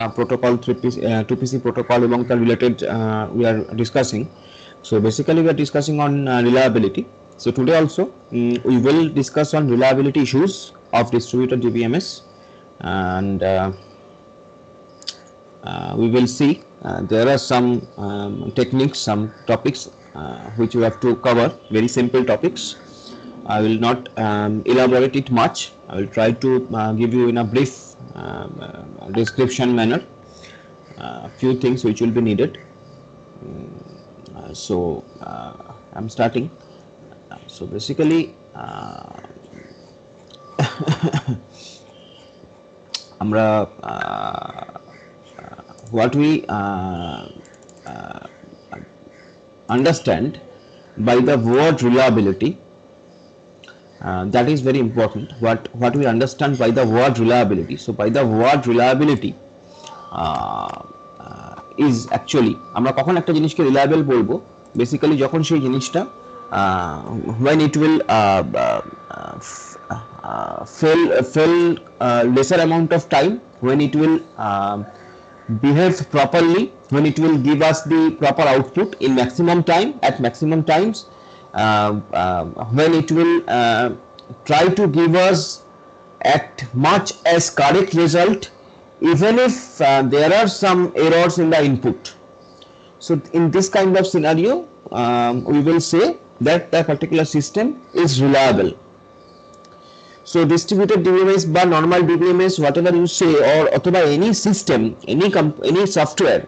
protocol 3PC, 2PC protocol এবং তার related we are discussing. So basically we are discussing on reliability. So today also we will discuss on reliability issues of distributed DBMS, and we will see there are some techniques, some topics which we have to cover, very simple topics. I will not elaborate it much. I will try to give you in a brief description manner few things which will be needed. I'm starting. So basically আমরা what we understand by the word reliability, that is very important. What we understand by the word reliability. So by the word reliability is actually আমরা কখন একটা জিনিসকে reliable বলবো, basically যখন সেই জিনিসটা when it will fail lesser amount of time, when it will behave properly, when it will give us the proper output in maximum time, at maximum times, when it will try to give us at much as correct result even if there are some errors in the input. So in this kind of scenario we will say that the particular system is reliable. So distributed DBMS বা normal DBMS, whatever you say, or অথবা any system, any software,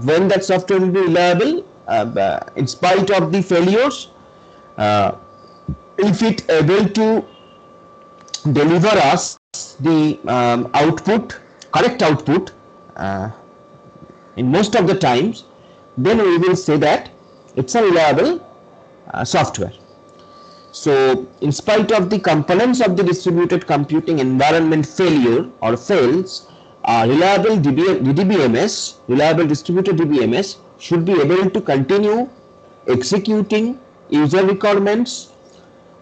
when that software will be reliable in spite of the failures, if it able to deliver us the output, correct output in most of the times, then we will say that it's a reliable software. So in spite of the components of the distributed computing environment failure or fails, reliable DBMS, reliable distributed DBMS should be able to continue executing user requirements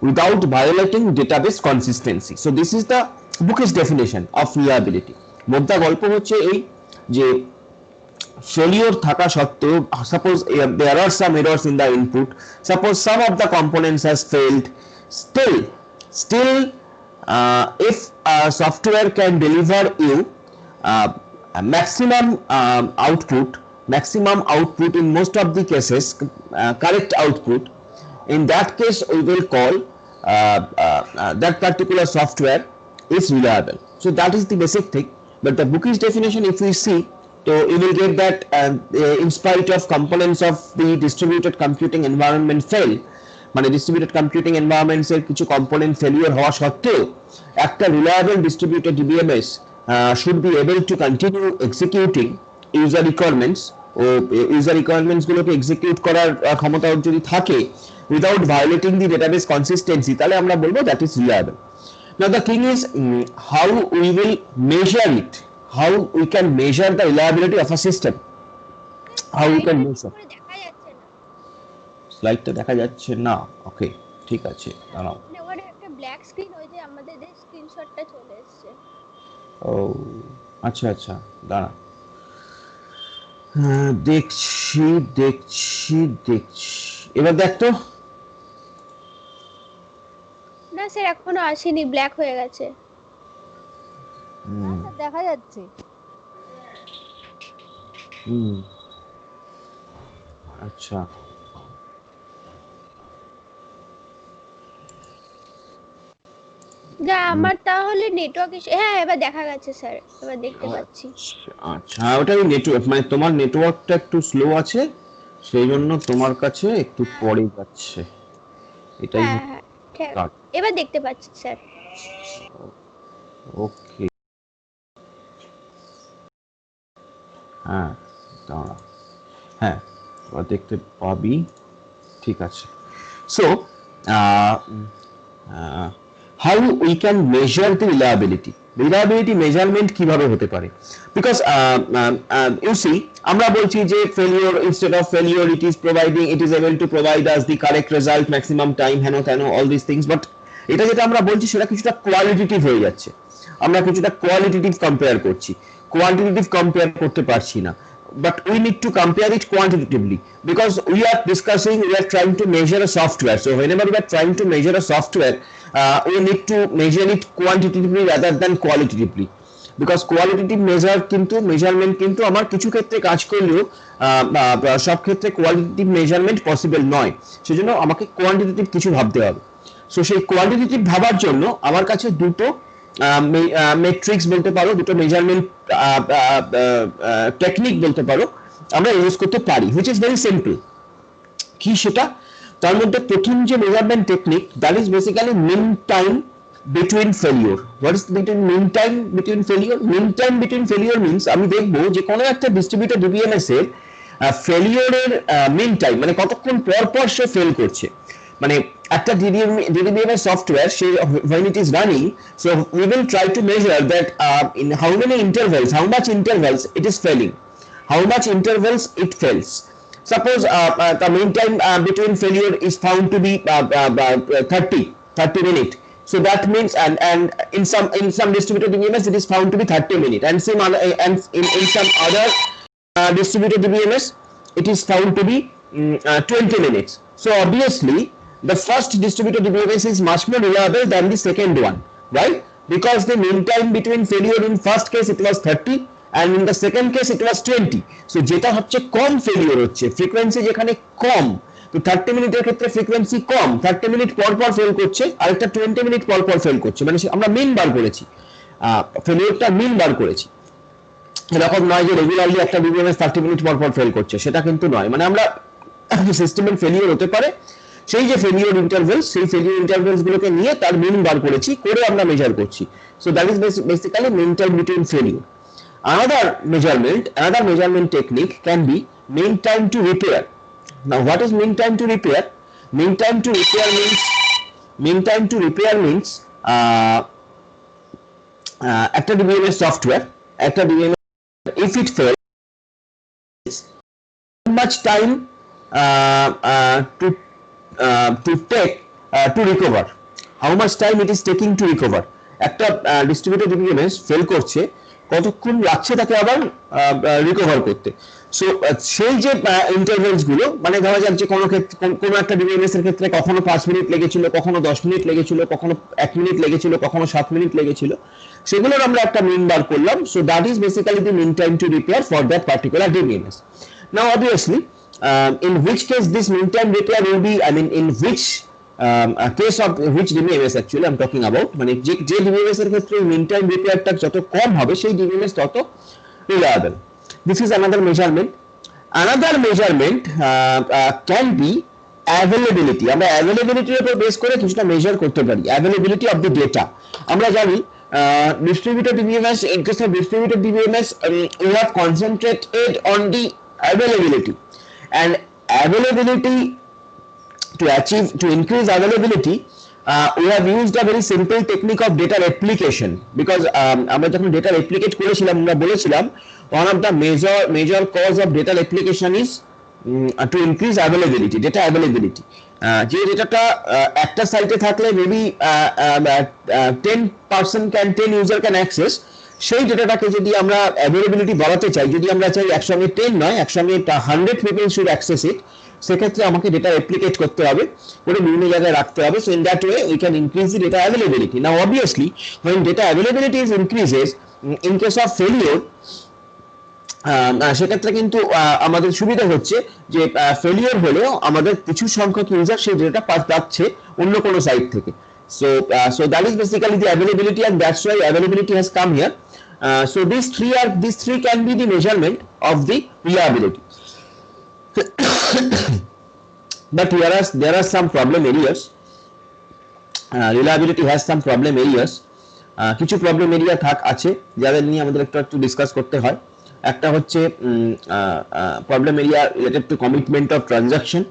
without violating database consistency. So this is the bookish definition of reliability. মোদ্দা গল্প হচ্ছে এই যে failure থাকা সত্ত্বেও, suppose there are some errors in the input, suppose some of the components has failed, still if software can deliver you maximum output in most of the cases, correct output, in that case we will call that particular software is reliable. So that is the basic thing. But the bookish definition, if we see, so you will get that in spite of components of the distributed computing environment fail, মানে distributed computing environments এর কিছু component failure হওয়া সত্ত্বেও একটা reliable distributed DBMS should be able to continue executing user requirements, O user requirements গুলোকে execute করার ক্ষমতা যদি থাকে without violating the database consistency, তাহলে আমরা বলবো that is reliable. Now the thing is how we will measure it, how we can measure the reliability of a system, how we can measure. স্লাইডটা দেখা যাচ্ছে না, ওকে ঠিক আছে দাঁড়াও, ওখানে একটা ব্ল্যাক স্ক্রিন, ওই যে আমাদের যে স্ক্রিনশটটা চলে এসেছে। ও আচ্ছা আচ্ছা দাঁড়া, দেখছি দেখছি দেখছি, এবার দেখ তো। না স্যার এখনো আসেনি, ব্ল্যাক হয়ে গেছে। দেখা যাচ্ছে। আচ্ছা যা আমার তাহলে নেটওয়ার্ক ইস্যু, হ্যাঁ এবার দেখা গেছে স্যার, এবার দেখতে পাচ্ছি। আচ্ছা ওটা নেটওয়ার্ক, মানে তোমার নেটওয়ার্কটা একটু স্লো আছে, সেই জন্য তোমার কাছে একটু পরে যাচ্ছে, এটাই। হ্যাঁ ঠিক, এবার দেখতে পাচ্ছি স্যার। ওকে হ্যাঁ দাঁড়া, হ্যাঁ এবার দেখতে পাবি, ঠিক আছে। So how we can measure the reliability measurement কিভাবে হতে পারে, because you see আমরা বলছি যে failure, instead of failure it is able to provide us the correct result, maximum time, হেন তেন, all these things, but এটা যেটা আমরা বলছি সেটা কিছুটা কোয়ালিটেটিভ হয়ে যাচ্ছে, আমরা কিছুটা কোয়ালিটেটিভ কম্পেয়ার করছি। কোয়ান্টিটেটিভ কম্পেয়ার করতে পারছি না, but we need to compare it quantitatively because we are trying to measure a software. So whenever we are trying to measure a software, we need to measure it quantitatively rather than qualitatively, because qualitative measurement কিন্তু আমার কিছু ক্ষেত্রে কাজ করলেও সব ক্ষেত্রে qualitative measurement possible নয়, সেজন্য আমাকে কোয়ান্টিটেটিভ কিছু ভাবতে হবে। সো সেই কোয়ান্টিটেটিভ ভাবার জন্য আমার কাছে দুটো মেট্রিক্স বলতে পারো, দুটো মেজারমেন্ট টেকনিক বলতে পারো আমরা ইউজ করতে পারি, হুইচ ইজ ভেরি সিম্পল। কি সেটা? তার মধ্যে প্রথম যে measurement technique, that is basically mean time between failure. What is mean time between failure? Mean time between failure means আমি দেখবো যে কোনো একটা ডিস্ট্রিবিউটেড ডিবিএমএস এর ফেলিওরের মিন টাইম মানে কতক্ষণ পর পর সে ফেল করছে। মানে একটা DBMS software say when it is running, so we will try to measure that in how many intervals, how much intervals it is failing, how much intervals it fails. Suppose the mean time between failure is found to be 30 minutes. So that means and in some distributed DBMS it is found to be 30 minutes, and some other and in some other distributed DBMS it is found to be 20 minutes. So obviously the first distributed DBMS is much more reliable than the second one, right? Because the mean time between failure in first case it was 30 and in the second case it was 20. So যেটা হচ্ছে কম failure হচ্ছে, frequency যেখানে কম, তো 30 মিনিটের ক্ষেত্রে frequency কম, 30 minute পর পর fail করছে, আরেকটা 20 মিনিট পর পর ফেল করছে, মানে আমরা মিন বার করেছি, ফেলিওরটা মিন বার করেছি। এরকম নয় যে রেগুলারলি একটা ডিবিএমএস 30 মিনিট পর পর ফেল করছে, সেটা কিন্তু নয়। মানে আমরা সিস্টেমের ফেলিওর হতে পারে, সেই যে ফেলিওর ইন্টারভেলস, সেই ফেলিওর ইন্টারভেলস গুলোকে নিয়ে তার মিন বার করেছি, করে আমরা মেজার করছি। So that is basically mean time between failure. Another measurement technique can be mean time to repair. Now what is mean time to repair? Mean time to repair means একটা DBMS software, একটা DBMS if it fails, how much time to take to recover, how much time it is taking to recover. একটা distributed DBMS fail করছে, কতক্ষণ লাগছে তাকে আবার recover করতে। So সেই যে ইন্টারভেলস গুলো, মানে ধরা যাক যে কোনো একটা ডিবিএমএস এর ক্ষেত্রে কখনো 5 মিনিট লেগেছিল, কখনো 10 মিনিট লেগেছিল, কখনো 1 মিনিট লেগেছিল, কখনো 7 মিনিট লেগেছিল, সেগুলোর আমরা একটা মিন বার করলাম। So that is basically the mean time to repair for that particular DBMS. Now obviously in which case this mean time repair will be, I mean in which case of which DBMS actually I'm talking about, মানে যে DBMS এর ক্ষেত্রে mean time repairটা যত কম হবে সেই DBMS তত reliable. This is another measurement. Another measurement can be availability. আমরা availability এর উপর বেস করে কিছুটা মেজার করতে পারি, availability of the data. আমরা জানি distributed DBMS, in case of distributed DBMS we have concentrated on the availability, and availability to increase availability we have used a very simple technique of data replication, because আমরা যখন data replicate করেছিলাম আমরা বলেছিলাম one of the major cause of data replication is to increase availability, data availability. যে ডেটাটা একটা সাইটে থাকলে maybe 10 user can access, সেই ডেটাটাকে যদি আমরা অ্যাভেলেবিলিটি বাড়াতে চাই, যদি আমরা চাই একসঙ্গে 10 নয় একসঙ্গে 100 people should access it, সেক্ষেত্রে আমাকে ডেটা রেপ্লিকেট করতে হবে, করে বিভিন্ন জায়গায় রাখতে হবে। So in that way we can increase the data availability. Now obviously when data availability is increases in case of failure, সেক্ষেত্রে কিন্তু আমাদের সুবিধা হচ্ছে যে ফেলিওর হলেও আমাদের কিছু সংখ্যক ইউজার সেই ডেটা পাচ্ছে অন্য কোনো সাইট থেকে। So that is basically the availability, and that's why availability has come here. So these three can be the measurement of the reliability. But there are some problem areas. Reliability has some problem areas. কিছু problem area আছে যাদের নিয়ে আমাদের একটু discuss করতে হয়। একটা হচ্ছে problem area related to commitment of transaction.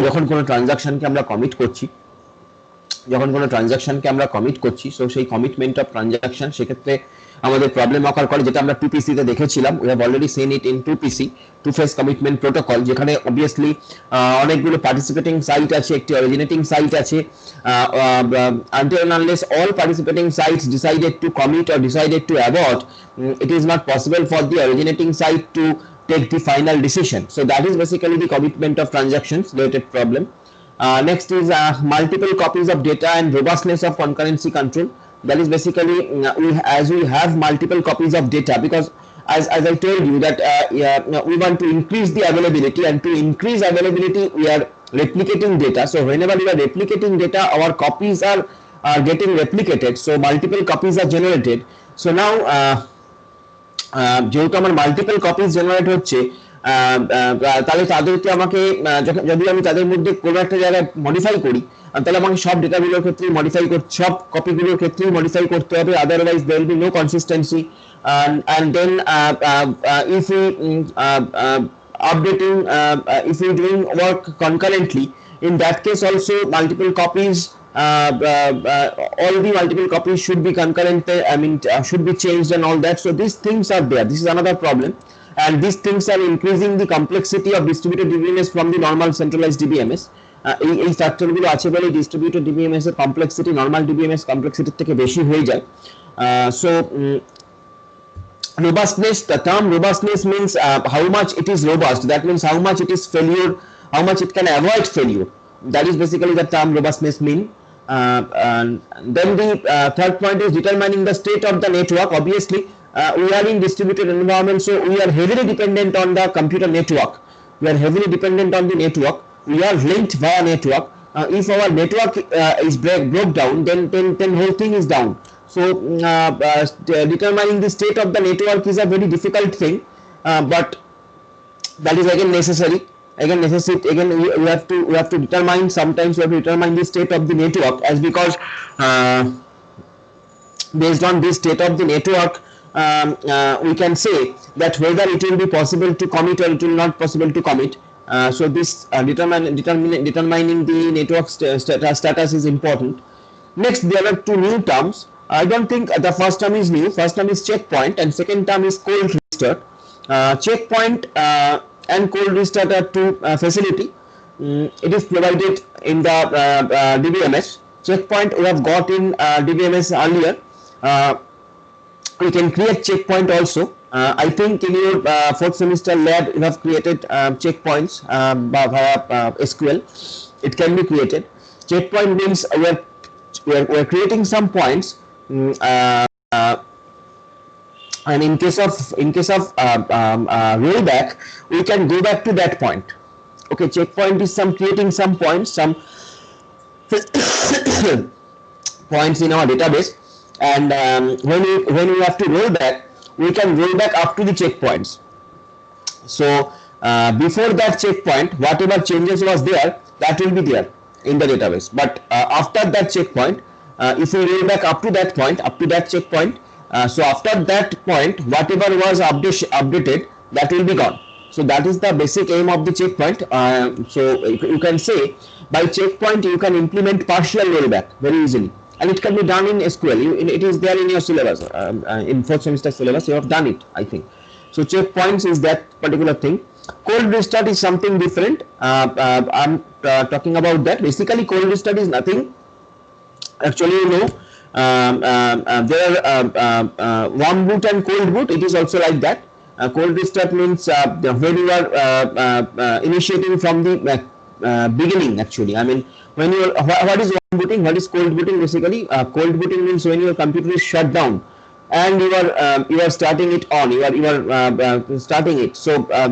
যখন কোনো ট্রানজাকশনকে আমরা কমিট করছি, সো সেই কমিটমেন্ট অফ ট্রানজাকশন, সেক্ষেত্রে আমাদের প্রবলেম অকার করে, যেটা আমরা 2PC তে দেখেছিলাম। We have already seen it in 2PC, two phase commitment protocol, যেখানে অবভিয়াসলি অনেকগুলো পার্টিসিপেটিং সাইট আছে, একটি অরিজিনেটিং সাইট আছে। Until and unless all participating sites decided to commit or decided to abort, it is not possible for the originating site to take the final decision. So that is basically the commitment of transactions related problem. Next is multiple copies of data and robustness of concurrency control. That is basically as we have multiple copies of data, because as I told you that we want to increase the availability, and to increase availability we are replicating data. So whenever we are replicating data, our copies are getting replicated, so multiple copies are generated. So now যেহেতু আমার multiple copies generate হচ্ছে, তাহলে তাদেরকে আমাকে যদি আমি তাদের মধ্যে কোনো একটা জায়গায় মডিফাই করি, তাহলে আমাকে সব ডেটাগুলোর ক্ষেত্রে মডিফাই করতে, সব কপিগুলোর ক্ষেত্রেই মডিফাই করতে হবে, otherwise there will be no consistency. and then if we updating, if we doing work concurrently, in that case also multiple copies, all the multiple copies should be concurrent, should be changed and all that. So these things are there. This is another problem, and these things are increasing the complexity of distributed DBMS from the normal centralized DBMS. এই ফ্যাক্টরগুলো আছে বলে distributed DBMS এর complexity normal DBMS কমপ্লেক্সিটির থেকে বেশি হয়ে যায়। So robustness, the term robustness means how much it is robust, that means how much it is failure, how much it can avoid failure. That is basically the term robustness mean. And then the third point is determining the state of the network. Obviously we are in distributed environment, so we are heavily dependent on the computer network. We are heavily dependent on the network. We are linked via network. If our network is broke down, then whole thing is down. So determining the state of the network is a very difficult thing, but that is again necessary. Again we have to determine, sometimes we have to determine the state of the network, as because based on this state of the network we can say that whether it will be possible to commit or it will not possible to commit. So this determining the network status is important. Next, there are two new terms. I don't think the first term is new. First term is checkpoint, and second term is cold restart. Checkpoint and cold restart are two facility. It is provided in the DBMS. Checkpoint we have got in DBMS earlier. We can create checkpoint also. I think in your fourth semester lab you have created checkpoints via SQL. It can be created. Checkpoint means we are creating some points, and in case of rollback, we can go back to that point. Okay, checkpoint is creating some points, some points in our database, and when we have to roll back, we can roll back up to the checkpoints. So before that checkpoint, whatever changes was there, that will be there in the database, but after that checkpoint, if we roll back up to that point, up to that checkpoint, so after that point, whatever was updated, that will be gone. So that is the basic aim of the checkpoint. So you can say by checkpoint you can implement partial rollback very easily, and it can be done in SQL. It is there in your syllabus, in fourth semester syllabus you have done it, I think. So checkpoints is that particular thing. Cold restart is something different. I'm talking about that. Basically cold restart is nothing. Actually, you know, there are warm boot and cold boot. It is also like that. Cold restart means when you are initiating from the beginning. Actually, I mean, when you what is warm booting, what is cold booting? Basically, cold booting means when your computer is shut down and you are starting it on. You are starting it. So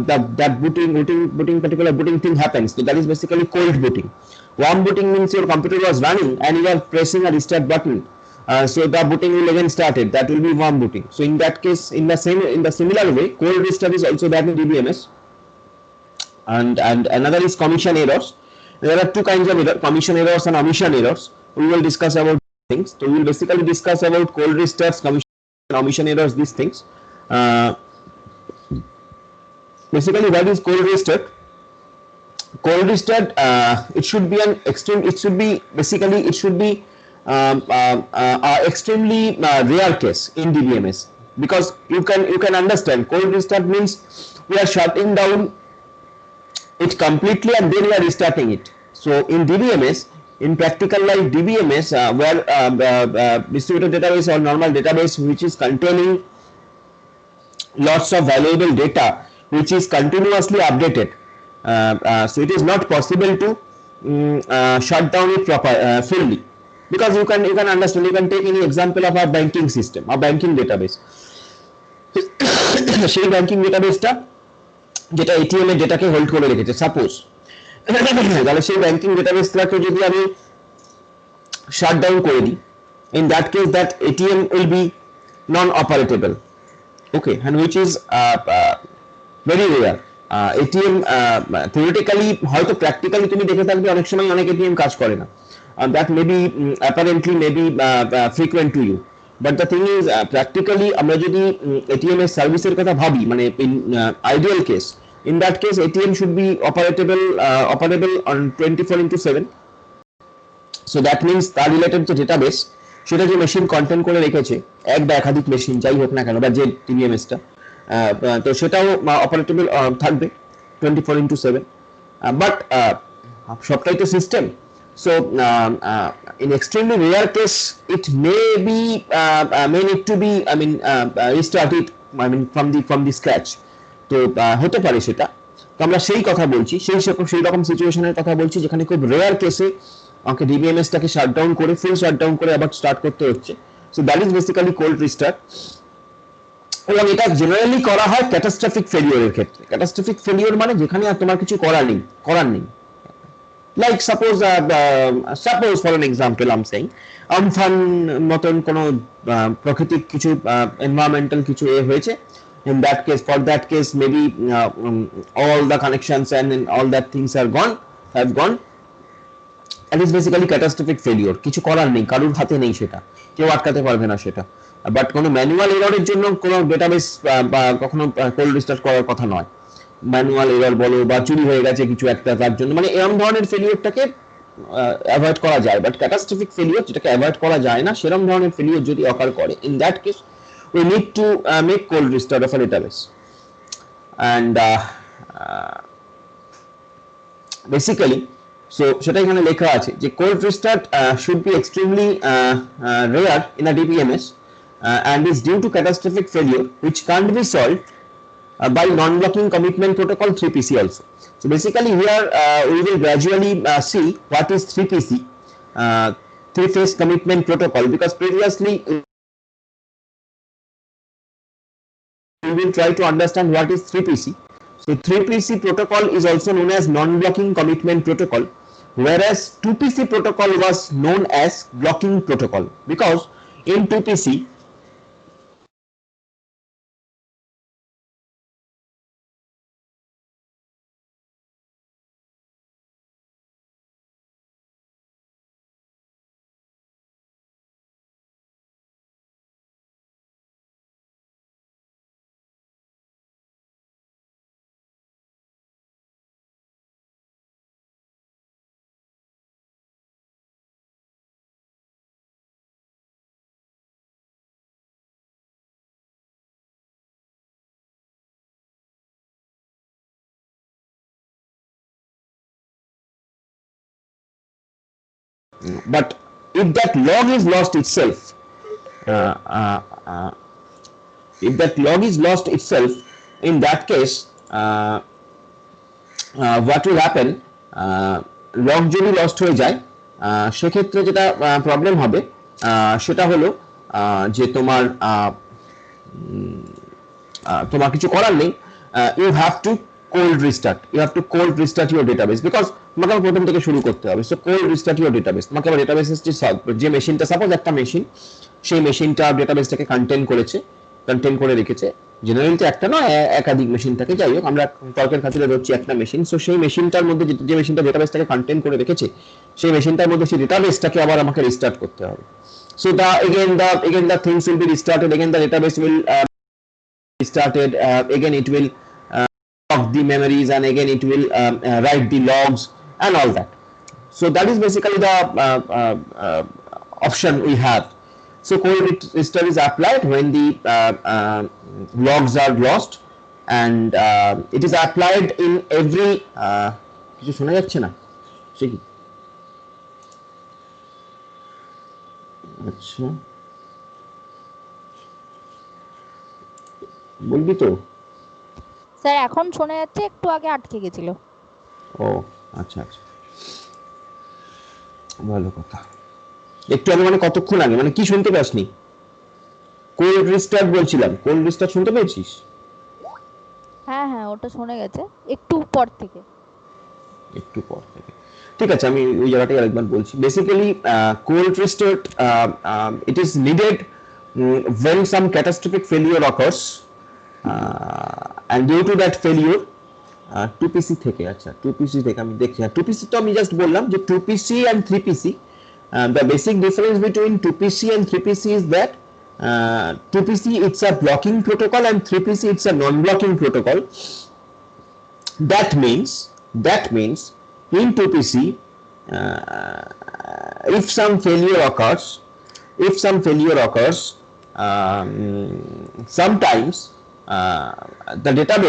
that booting particular booting thing happens. So that is basically cold booting. Warm booting means your computer was running and you are pressing a restart button. So the booting will again started. That will be warm booting. So in that case, in the similar way, cold restart is also there in DBMS. And another is commission errors. There are two kinds of errors: commission errors and omission errors. We will discuss about things. So we will basically discuss about cold restarts, commission, omission errors, these things. Basically, what is cold restart? Cold restart, it should be an extreme. It should be basically extremely rare case in DBMS. because you can understand cold restart means we are shutting down it completely and then we are restarting it. So in DBMS, in practical life DBMS, where distributed database or normal database which is containing lots of valuable data which is continuously updated, so it is not possible to shut down it fully, because you can understand, you can take any example of our banking system, our banking database. সেই banking ডেটাবেসটা যেটা ATM এর ডেটাকে hold করে রেখেছে, suppose তাহলে সেই banking ডেটাবেসটাকে যদি আমি shut down করে দিই, in that case that ATM will be non-operatable, okay, and which is very rare. ATM theoretically হয়তো practically তুমি দেখে থাকবে অনেক সময় অনেক ATM কাজ করে না, that may be apparently may be frequent to you, but the thing is practically আমরা যদি ATM এর সার্ভিসের কথা ভাবি, মানে in ideal case, in that case ATM should be operable on 24/7. So that means তার রিলেটেড যে ডেটাবেস সেটা যে মেশিন কন্টেন্ট করে রেখেছে, এক বা একাধিক মেশিন যাই হোক না কেন, বা যে টিবিএমএসটা, তো সেটাও অপারেটেবল থাকবে 24/7, বাট সবটাই তো system. So in extremely rare case it may need to be restarted from the scratch, তো হতে পারে সেটা। তো আমরা সেই কথা বলছি, সেই রকম সিচুয়েশনের কথা বলছি যেখানে খুব রেয়ার কেসে আমাকে ডিবিএমএস টাকে শাটডাউন করে ফুল শাটডাউন করে আবার স্টার্ট করতে হচ্ছে। So that is basically cold restart, এবং এটা জেনারেলি করা হয় ক্যাটাস্ট্রফিক ফেলিওরের ক্ষেত্রে। ক্যাটাস্ট্রফিক ফেলিওর মানে যেখানে আর তোমার কিছু করার নেই, like suppose for an example I am saying Amphan মতন কোনো প্রাকৃতিক কিছু এনভায়রনমেন্টাল কিছু হয়েছে, in that case maybe all the connections and all that things have gone, and it's basically catastrophic failure, কিছু করার নেই, কারোর হাতে নেই, সেটা কেউ আটকাতে পারবে না সেটা। বাট কোনো ম্যানুয়াল এররের জন্য কোনো ডেটাবেস বা কখনো কোল্ড রিস্টার্ট করার কথা নয়। ম্যানুয়াল এরর বলো বা চুরি হয়ে গেছে কিছু একটা, তার জন্য মানে এরকম ধরনের ফেলিওরটাকে অ্যাভয়েড করা যায়, বাট ক্যাটাস্ট্রফিক ফেলিওর যেটাকে অ্যাভয়েড করা যায় না, সেরকম ধরনের ফেলিওর যদি অকার করে, in that case we need to make cold restart of a database, and basically so সেটা এখানে লেখা আছে যে cold restart should be extremely rare in a DBMS and is due to catastrophic failure which can't be solved by non-blocking commitment protocol 3PC also. So basically here we will gradually see what is 3PC, three phase commitment protocol, because previously we will try to understand what is 3PC. So 3PC protocol is also known as non-blocking commitment protocol, whereas 2PC protocol was known as blocking protocol, because in 2PC but if that log is lost itself, if that log is lost itself, in that case what will happen, log যদি lost হয়ে যায় সেক্ষেত্রে যেটা problem হবে সেটা হলো যে তোমার কিছু করার নেই, you have to cold restart your database, because তোমাকে প্রথম থেকে শুরু করতে হবে। So cold restart your database, তোমাকে আবার ডেটাবেসের যে মেশিনটা, সাপোজ একটা মেশিন, সেই মেশিনটা ডেটাবেসটাকে কন্টেন্ট করে রেখেছে, জেনারেলি তো একটা নয় একাধিক মেশিন থাকে, যাই হোক আমরা তর্কের খাতিরে ধরছি একটা মেশিন। সো সেই মেশিনটার মধ্যে যে মেশিনটা ডেটাবেসটাকে কন্টেন্ট করে রেখেছে, সেই মেশিনটার মধ্যে সেই ডেটাবেসটাকে আবার আমাকে রিস্টার্ট করতে হবে। So again the things will be restarted, again the database will restarted, again it will log the memories, and again it will write the logs and all that. So that is basically the option we have. So cold restore is applied when the logs are lost, and it is applied in every কিছু শোনা যাচ্ছে না সে কি আচ্ছা বলবি তো sir এখন শোনা যাচ্ছে, একটু আগে আটকে গেছিল। ও আচ্ছা আচ্ছা ভালো কথা একটু আগে মানে কতক্ষণ আগে মানে কি শুনতে পাসনি কোল্ড রিস্টার্ট বলছিলাম কোল্ড রিস্টার্ট শুনতে পেয়েছিস হ্যাঁ হ্যাঁ, ওটা শোনা গেছে একটু পর থেকে। একটু পর থেকে ঠিক আছে আমি ওই জায়গাটাই আরেকবার বলছি basically cold restart it is needed when some catastrophic failure occurs and due to that failure 2pc থেকে আচ্ছা 2pc থেকে আমি দেখছি 2pc তো আমি জাস্ট বললাম যে 2pc and 3pc the basic difference between 2pc and 3pc is that 2pc it's a blocking protocol and 3pc it's a non-blocking protocol. That means in 2pc if some failure occurs sometimes the database